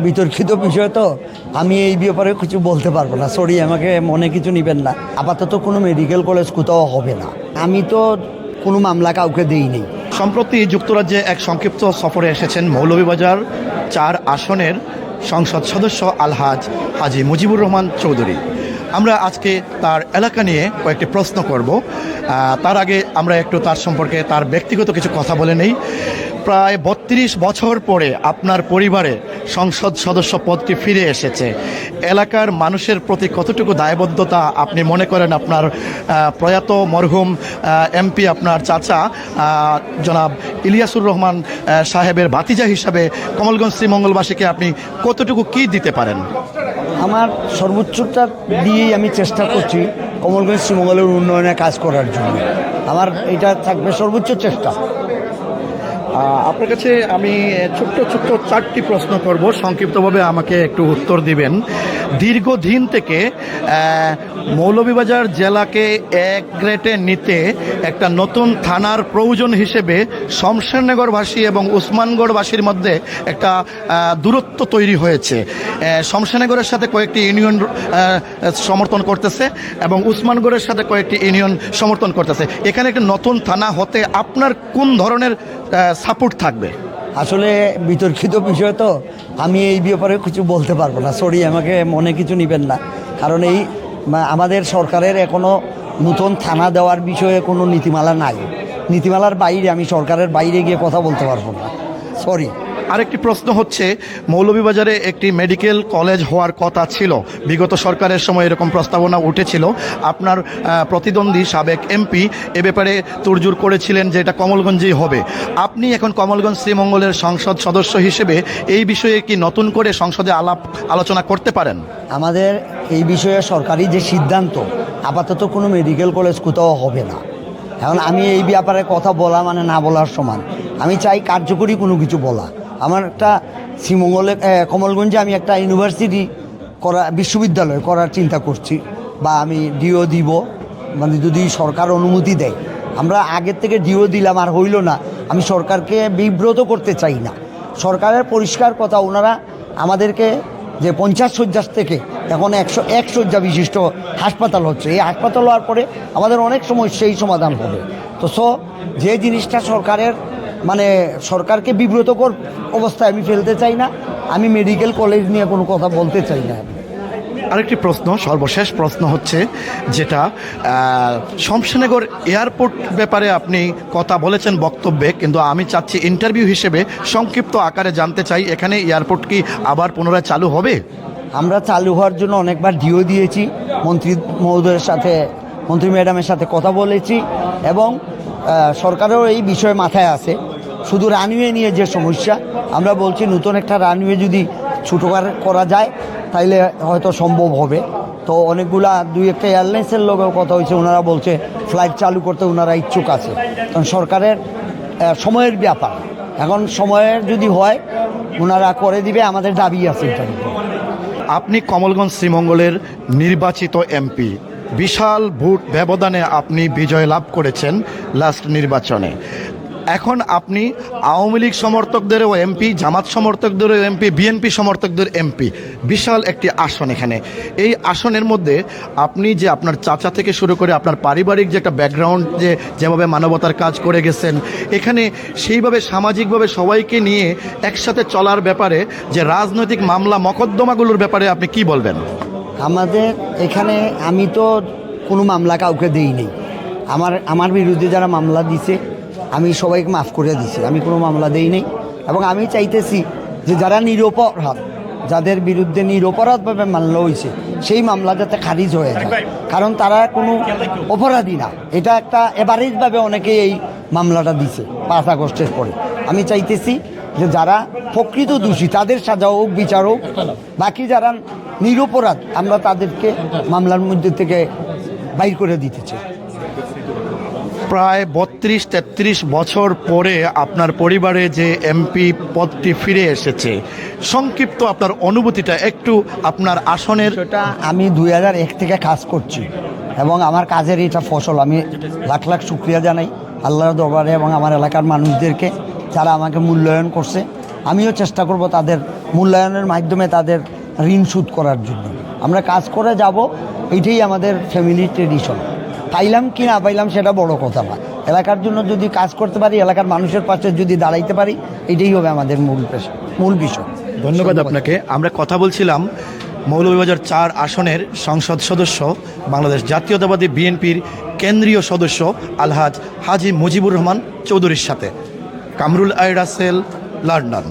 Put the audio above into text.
বিতর্কিত বিষয়, তো আমি এই ব্যাপারে কিছু বলতে পারবো না। সরি, আমাকে মনে কিছু নেবেন না। আপাতত কোনো মেডিকেল কলেজ কোথাও হবে না। আমি তো কোনো মামলা কাউকে দিইনি। সম্প্রতি যুক্তরাজ্যে এক সংক্ষিপ্ত সফরে এসেছেন মৌলভীবাজার 4 আসনের সংসদ সদস্য আলহাজ হাজী মুজিবুর রহমান চৌধুরী। আমরা আজকে তার এলাকা নিয়ে কয়েকটি প্রশ্ন করব। তার আগে আমরা একটু তার সম্পর্কে তার ব্যক্তিগত কিছু কথা বলে নেই। প্রায় 32 বছর পরে আপনার পরিবারে সংসদ সদস্য পদটি ফিরে এসেছে। এলাকার মানুষের প্রতি কতটুকু দায়বদ্ধতা আপনি মনে করেন আপনার প্রয়াত মরহুম এমপি আপনার চাচা জনাব ইলিয়াসুর রহমান সাহেবের ভাতিজা হিসাবে কমলগঞ্জ শ্রীমঙ্গলবাসীকে আপনি কতটুকু কি দিতে পারেন? আমার সর্বোচ্চটা দিয়েই আমি চেষ্টা করছি কমলগঞ্জ শ্রীমঙ্গলের উন্নয়নে কাজ করার জন্য। আমার এটা থাকবে সর্বোচ্চ চেষ্টা। আপনার কাছে আমি ছোট্ট ছোট্ট 4টি প্রশ্ন করব, সংক্ষিপ্তভাবে আমাকে একটু উত্তর দিবেন। দীর্ঘদিন থেকে মৌলভীবাজার জেলাকে এক গ্রেডে নিতে একটা নতুন থানার প্রয়োজন হিসেবে শমশেরনগরবাসী এবং উসমানগড়বাসীর মধ্যে একটা দূরত্ব তৈরি হয়েছে। শমশেরনগরের সাথে কয়েকটি ইউনিয়ন সমর্থন করতেছে এবং উসমানগড়ের সাথে কয়েকটি ইউনিয়ন সমর্থন করতেছে। এখানে একটা নতুন থানা হতে আপনার কোন ধরনের সাপোর্ট থাকবে? আসলে বিতর্কিত বিষয়, তো আমি এই ব্যাপারে কিছু বলতে পারবো না। সরি, আমাকে মনে কিছু নেবেন না। কারণ এই আমাদের সরকারের এখনও নতুন থানা দেওয়ার বিষয়ে কোনো নীতিমালা নাই। নীতিমালার বাইরে আমি সরকারের বাইরে গিয়ে কথা বলতে পারবো না। সরি। আরেকটি প্রশ্ন হচ্ছে, মৌলভীবাজারে একটি মেডিকেল কলেজ হওয়ার কথা ছিল, বিগত সরকারের সময় এরকম প্রস্তাবনা উঠেছিল। আপনার প্রতিদ্বন্দ্বী সাবেক এমপি এ ব্যাপারে তোড়জোড় করেছিলেন যে এটা কমলগঞ্জেই হবে। আপনি এখন কমলগঞ্জ শ্রীমঙ্গলের সংসদ সদস্য হিসেবে এই বিষয়ে কি নতুন করে সংসদে আলোচনা করতে পারেন? আমাদের এই বিষয়ে সরকারি যে সিদ্ধান্ত, আপাতত কোনো মেডিকেল কলেজ কোথাও হবে না। এখন আমি এই ব্যাপারে কথা বলা মানে না বলার সমান। আমি চাই কার্যকরী কোনো কিছু বলা। আমার একটা শ্রীমঙ্গলে কমলগঞ্জে আমি একটা ইউনিভার্সিটি বিশ্ববিদ্যালয় করার চিন্তা করছি, বা আমি ডিও দিব, মানে যদি সরকার অনুমতি দেয়। আমরা আগের থেকে ডিও দিলাম, আর হইল না। আমি সরকারকে বিব্রত করতে চাই না। সরকারের পরিষ্কার কথা, ওনারা আমাদেরকে যে 50 শয্যা থেকে এখন 101 শয্যা বিশিষ্ট হাসপাতাল হচ্ছে। এই হাসপাতাল হওয়ার পরে আমাদের অনেক সমস্যাই সমাধান হবে। তো যে জিনিসটা সরকারের মানে সরকারকে বিব্রতকর অবস্থায় আমি ফেলতে চাই না। আমি মেডিকেল কলেজ নিয়ে কোনো কথা বলতে চাই না। আরেকটি প্রশ্ন, সর্বশেষ প্রশ্ন হচ্ছে যেটা শমশেরনগর এয়ারপোর্ট ব্যাপারে আপনি কথা বলেছেন বক্তব্যে, কিন্তু আমি চাচ্ছি ইন্টারভিউ হিসেবে সংক্ষিপ্ত আকারে জানতে চাই, এখানে এয়ারপোর্ট কি আবার পুনরায় চালু হবে? আমরা চালু হওয়ার জন্য অনেকবার ডিও দিয়েছি, মন্ত্রী মহোদয়ের সাথে, মন্ত্রী ম্যাডামের সাথে কথা বলেছি, এবং সরকারেরও এই বিষয়ে মাথায় আছে। শুধু রানওয়ে নিয়ে যে সমস্যা, আমরা বলছি নতুন একটা রানওয়ে যদি ছোটো করা যায় তাইলে হয়তো সম্ভব হবে। তো অনেকগুলা 2-1টা এয়ারলাইন্সের লোকেও কথা হয়েছে, ওনারা বলছে ফ্লাইট চালু করতে ওনারা ইচ্ছুক আছে। কারণ সরকারের সময়ের ব্যাপার, এখন সময়ের যদি হয় ওনারা করে দিবে, আমাদের দাবি আছে এটা। আপনি কমলগঞ্জ শ্রীমঙ্গলের নির্বাচিত এমপি, বিশাল ভোট ব্যবধানে আপনি বিজয় লাভ করেছেন লাস্ট নির্বাচনে। এখন আপনি আওয়ামী লীগ সমর্থকদেরও এমপি, জামাত সমর্থকদেরও এমপি, বিএনপি সমর্থকদের এমপি, বিশাল একটি আসন এখানে। এই আসনের মধ্যে আপনি যে আপনার চাচা থেকে শুরু করে আপনার পারিবারিক যে একটা ব্যাকগ্রাউন্ড, যেভাবে মানবতার কাজ করে গেছেন, এখানে সেইভাবে সামাজিকভাবে সবাইকে নিয়ে একসাথে চলার ব্যাপারে যে রাজনৈতিক মামলা মকদ্দমাগুলোর ব্যাপারে আপনি কি বলবেন? আমাদের এখানে আমি তো কোনো মামলা কাউকে দিইনি। আমার বিরুদ্ধে যারা মামলা দিছে আমি সবাইকে মাফ করে দিছি। আমি কোনো মামলা দেইনি, এবং আমি চাইতেছি যে যারা নিরপরাধ, যাদের বিরুদ্ধে নিরপরাধভাবে মামলা হয়েছে, সেই মামলা যাতে খারিজ হয়ে যায়। কারণ তারা কোনো অপরাধী না। এটা একটা এভারেজভাবে অনেকেই এই মামলাটা দিছে 5 আগস্টের পরে। আমি চাইতেছি যে যারা প্রকৃত দোষী তাদের সাজা হোক, বিচার হোক। বাকি যারা নিরপরাধ আমরা তাদেরকে মামলার মধ্যে থেকে বাইর করে দিতে চাই। প্রায় 32-33 বছর পরে আপনার পরিবারে যে এমপি পদটি ফিরে এসেছে, সংক্ষিপ্ত আপনার অনুভূতিটা একটু, আপনার আসনের। সেটা আমি 2001 থেকে কাজ করছি, এবং আমার কাজের এটা ফসল। আমি লাখ লাখ শুকরিয়া জানাই আল্লাহর দরবারে এবং আমার এলাকার মানুষদেরকে যারা আমাকে মূল্যায়ন করছে। আমিও চেষ্টা করব তাদের মূল্যায়নের মাধ্যমে তাদের ঋণ শোধ করার জন্য আমরা কাজ করে যাব। এটাই আমাদের ফ্যামিলির ট্রেডিশন। পাইলাম কি না পাইলাম সেটা বড় কথা না, এলাকার জন্য যদি কাজ করতে পারি, এলাকার মানুষের পাশে যদি দাঁড়াইতে পারি, এটাই হবে আমাদের মূল বিষয়। ধন্যবাদ আপনাকে। আমরা কথা বলছিলাম মৌলভীবাজার 4 আসনের সংসদ সদস্য, বাংলাদেশ জাতীয়তাবাদী বিএনপির কেন্দ্রীয় সদস্য আলহাজ হাজী মুজিবুর রহমান চৌধুরীর সাথে। কামরুল আই রাসেল, লন্ডন।